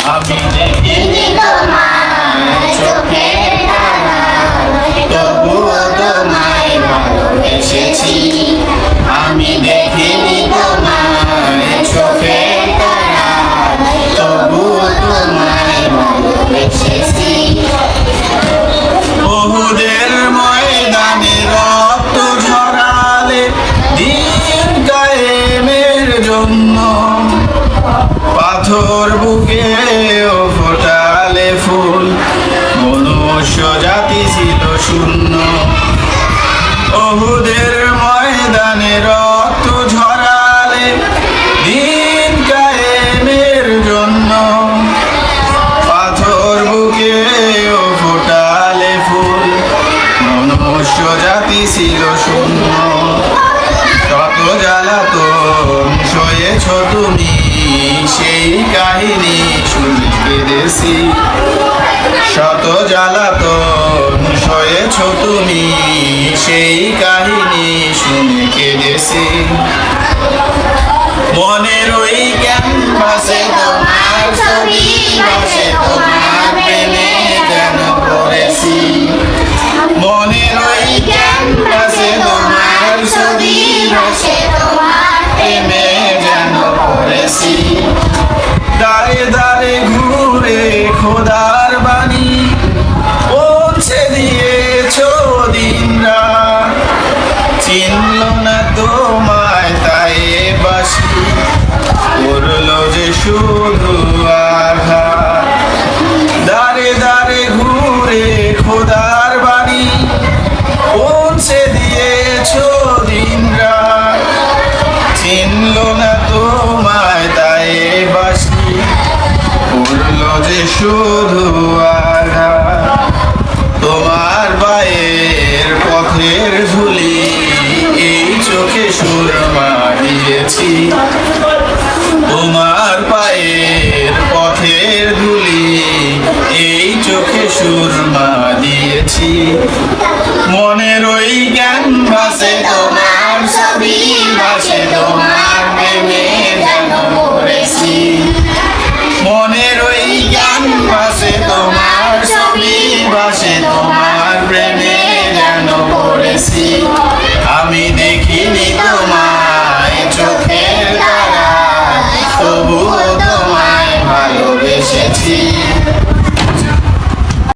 আমি দেখিনি তোমায় চোখের তারায়, তবুও তোমায় ভালোবেসেছি। আমি দেখিনি তোমায় চোখের তারায়, তবুও তোমায় ভালোবেসেছি। ওহুদের ময়দানে রক্ত ঝরালে দিন কায়েমের জন্য, পাথর বুকে ফোটালে ফুল, মনুষ্য জাতি ছিল শূন্য। ওহুদের ময়দানে রক্ত ঝরালে দিন কায়েমের জন্য, পাথর বুকে ফোটালে ফুল, মনুষ্য জাতি ছিল শূন্য। কত জ্বালাতন সয়েছ তুমি, সেই কাহিনী শুনে কেঁদেছি। শত জ্বালাতন সয়েছ তুমি, সেই কাহিনী শুনে কেঁদেছি। মনের ওই ক্যানভাসে তোমার ছবি ভাসে, তোমার প্রেমে যেন পড়েছি। মনের ওই ক্যানভাসে তোমার ছবি ভাসে, তোমার প্রেমে যেন পড়েছি। দাঁড়ে দাঁড়ে ঘুরে খোদার বাণী পৌঁছে দিয়েছ দিনরাত, চিনল না তোমায় তাই বাসি, করলো যে শুধু আঘাত। দাঁড়ে দাঁড়ে ঘুরে খোদার বাণী পৌঁছে দিয়েছ দিনরাত, চিনল না তোমায় তাই বাসি, করলো যে শুধু আঘাত। তোমার পায়ের পথের ধুলি এই চোখে সুরমা দিয়েছি। তোমার পায়ের পথের ধুলি এই চোখে সুরমা দিয়েছি। মনের ওই ক্যানভাসে তোমার ছবি ভাসে, তোমার প্রেমে যেন পড়েছি। মনের ওই ক্যানভাসে তোমার ছবি ভাসে, তোমার প্রেমে যেন পড়েছি। আমি দেখিনি তোমায় চোখের তারায়, তবুও তোমায় ভালোবেসেছি।